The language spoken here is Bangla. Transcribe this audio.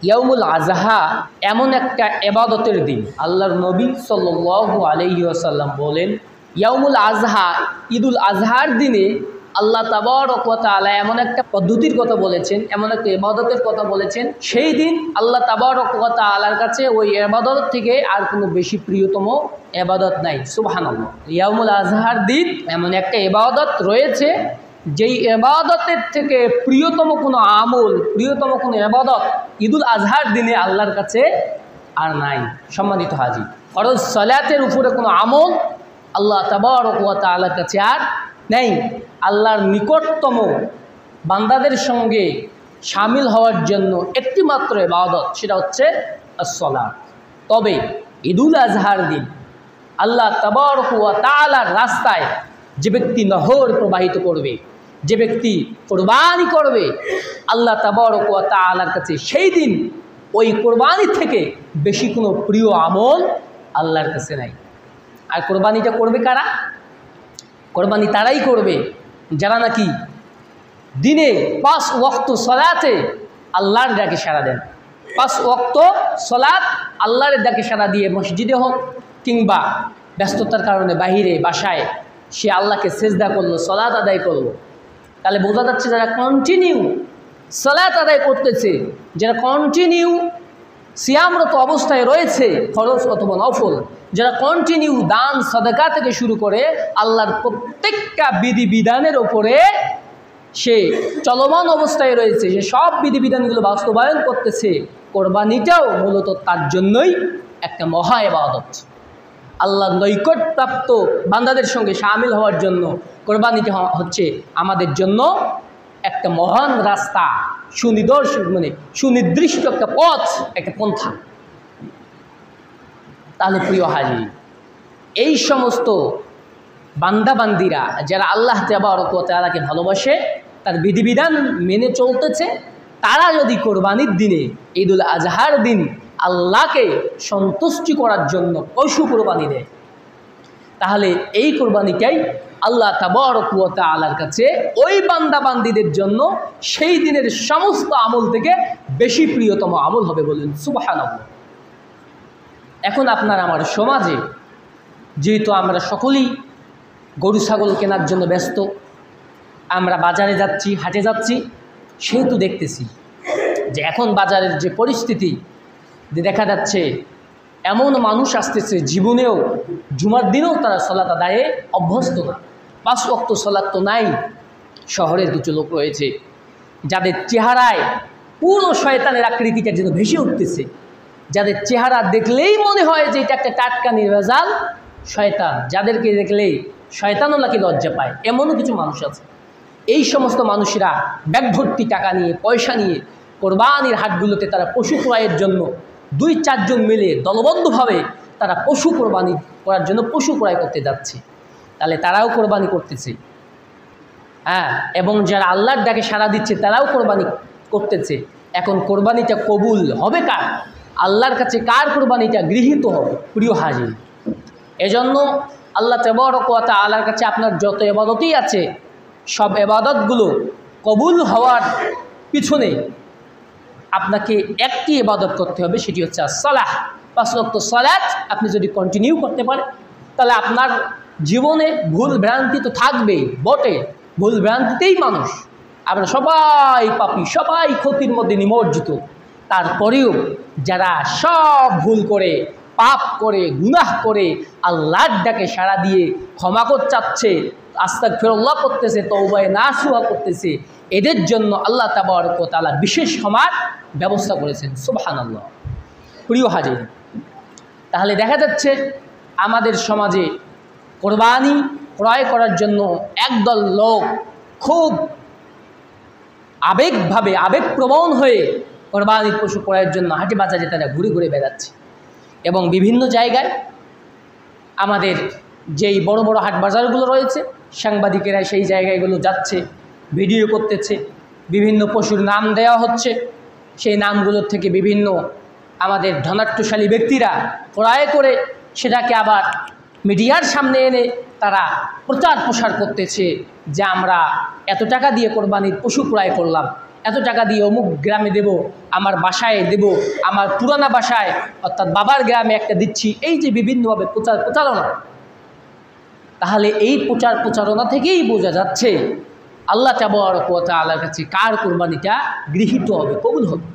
ইয়াউমুল আজহা এমন একটা ইবাদতের দিন, আল্লাহর নবী সাল্লাল্লাহু আলাইহি ওয়াসাল্লাম বলেন, ইয়াউমুল আজহা, ঈদুল আজহার দিনে আল্লাহ তাবারক ওয়া তাআলা এমন একটা পদ্ধতির কথা বলেছেন, এমন একটা ইবাদতের কথা বলেছেন, সেই দিন আল্লাহ তাবারক ওয়া তাআলার কাছে ওই ইবাদত থেকে আর কোনো বেশি প্রিয়তম ইবাদত নাই। সুবহানাল্লাহ। ইয়াউমুল আজহার দিন এমন একটা ইবাদত রয়েছে যেই ইবাদতের থেকে প্রিয়তম কোনো আমল, প্রিয়তম কোনো ইবাদত ঈদুল আজহার দিনে আল্লাহর কাছে আর নাই। সম্মানিত হাজী, ফরজ সালাতের উপরে কোনো আমল আল্লাহ তাবারক ওয়া তাআলার কাছে আর নেই। আল্লাহর নিকটতম বান্দাদের সঙ্গে শামিল হওয়ার জন্য একটি মাত্র ইবাদত, সেটা হচ্ছে as-সালাত। তবে ঈদুল আজহার দিন আল্লাহ তাবারক ওয়া তাআলার রাস্তায় যে ব্যক্তি নহর প্রবাহিত করবে, যে ব্যক্তি কোরবানি করবে, আল্লাহ তাবারক ওয়া তাআলার কাছে সেই দিন ওই কোরবানি থেকে বেশি কোনো প্রিয় আমল আল্লাহর কাছে নাই। আর কোরবানিটা করবে কারা? কোরবানি তারাই করবে যারা নাকি দিনে 5 ওয়াক্ত সলাতে আল্লাহর ডাকে সাড়া দেন। 5 ওয়াক্ত সলাত আল্লাহর ডাকে সাড়া দিয়ে মসজিদে হোক কিংবা ব্যস্ততার কারণে বাহিরে বাসায় সে আল্লাহকে সেজদা করলো, সলাত আদায় করলো। তাহলে বোঝা যাচ্ছে যারা কন্টিনিউ সলাত আদায় করতেছে, যারা কন্টিনিউ সিয়ামরত অবস্থায় রয়েছে, ফরজ অথবা নফল, যারা কন্টিনিউ দান সাদাকা থেকে শুরু করে আল্লাহর প্রত্যেকটা বিধিবিধানের ওপরে সে চলমান অবস্থায় রয়েছে, সে সব বিধিবিধানগুলো বাস্তবায়ন করতেছে, কোরবানিটাও মূলত তার জন্যই একটা মহা ইবাদত। আল্লাহর নৈকট্যপ্রাপ্ত বান্দাদের সঙ্গে শামিল হওয়ার জন্য কোরবানিটা হচ্ছে আমাদের জন্য একটা মহান রাস্তা, সুনির্দিষ্ট একটা পথ, একটা পন্থা। তাহলে প্রিয় হাজী, এই সমস্ত বান্দাবান্দিরা যারা আল্লাহ তাবারক ওয়া তাআলাকে ভালোবাসে, তার বিধিবিধান মেনে চলতেছে, তারা যদি কোরবানির দিনে, ঈদুল আজহার দিন আল্লাহকে সন্তুষ্টি করার জন্য পশু কোরবানি দেয়, তাহলে এই কোরবানিটাই আল্লাহ তাবারক ওয়া তাআলার কাছে ওই বান্দাবান্দিদের জন্য সেই দিনের সমস্ত আমল থেকে বেশি প্রিয়তম আমল হবে। বলুন সুবহানাল্লাহ। এখন আপনার আমার সমাজে যেহেতু আমরা সকলেই গরু ছাগল কেনার জন্য ব্যস্ত, আমরা বাজারে যাচ্ছি, হাটে যাচ্ছি, সেহেতু দেখতেছি যে এখন বাজারের যে পরিস্থিতি, দেখা যাচ্ছে এমন মানুষ আসতেছে জীবনেও জুমার দিনেও তারা সলাত আদায়ে অভ্যস্ত না। 5 ওয়াক্ত সলাত তো নাই। শহরের কিছু লোক রয়েছে যাদের চেহারায় পুরো শয়তানের আকৃতিটা যেন ভেসে উঠতেছে, যাদের চেহারা দেখলেই মনে হয় যে এটা একটা টাটকা নির্ভেজাল শয়তান, যাদেরকে দেখলেই শয়তানও নাকি লজ্জা পায়, এমনও কিছু মানুষ আছে। এই সমস্ত মানুষেরা ব্যাগ ভর্তি টাকা নিয়ে, পয়সা নিয়ে কোরবানির হাটগুলোতে তারা পশু ক্রয়ের জন্য 2-4 জন মিলে দলবদ্ধভাবে তারা পশু কোরবানি করার জন্য পশু ক্রয় করতে যাচ্ছে। তাহলে তারাও কোরবানি করতেছে, হ্যাঁ, এবং যারা আল্লাহর ডাকে সাড়া দিচ্ছে তারাও কোরবানি করতেছে। এখন কোরবানিটা কবুল হবে কার? আল্লাহর কাছে কার কোরবানিটা গৃহীত হবে? প্রিয় হাজী, এজন্য আল্লাহ তাবারক ওয়া তাআলার কাছে আপনার যত ইবাদতই আছে, সব ইবাদতগুলো কবুল হওয়ার পিছনে আপনাকে একটি ইবাদত করতে হবে, সেটি হচ্ছে সালাহ। 5 ওয়াক্ত সালাত আপনি যদি কন্টিনিউ করতে পারেন, তাহলে আপনার জীবনে ভুল ভ্রান্তি তো থাকবেই বটে, ভুল ভ্রান্তিতেই মানুষ, আমরা সবাই পাপী, সবাই ক্ষতির মধ্যে নিমজ্জিত। তারপরেও যারা সব ভুল করে, পাপ করে, গুনাহ করে আল্লাহর ডাকে সাড়া দিয়ে ক্ষমা চাচ্ছে, আস্তাগফিরুল্লাহ করতেছে, তওবায়ে নাসুহা করতেছে, এদের জন্য আল্লাহ তাবারক ওয়া তাআলা বিশেষ ক্ষমার ব্যবস্থা করেছেন। সুবহানাল্লাহ। প্রিয় হাজীর, তাহলে দেখা যাচ্ছে আমাদের সমাজে কোরবানি ক্রয় করার জন্য একদল লোক খুব আবেগপ্রবণ হয়ে কোরবানির পশু ক্রয়ের জন্য হাটে বাজারে তারা ঘুরে ঘুরে বেড়াচ্ছে, এবং বিভিন্ন জায়গায় আমাদের যেই বড় বড় হাট বাজারগুলো রয়েছে, সাংবাদিকেরা সেই জায়গাগুলো যাচ্ছে, ভিডিও করতেছে, বিভিন্ন পশুর নাম দেওয়া হচ্ছে, সেই নামগুলোর থেকে বিভিন্ন আমাদের ধনাঢ্যশালী ব্যক্তিরা ক্রয় করে সেটাকে আবার মিডিয়ার সামনে এনে তারা প্রচার প্রসার করতেছে যে আমরা এত টাকা দিয়ে কোরবানির পশু ক্রয় করলাম, এত টাকা দিয়ে অমুক গ্রামে দেব, আমার বাসায় দেব, আমার পুরানা বাসায় অর্থাৎ বাবার গ্রামে একটা দিচ্ছি, এই যে বিভিন্নভাবে প্রচারণা, তাহলে এই প্রচারণা থেকেই বোঝা যাচ্ছে আল্লাহ তাবারক ওয়া তাআলার কাছে কার কুরবানিটা গৃহীত হবে, কবুল হবে।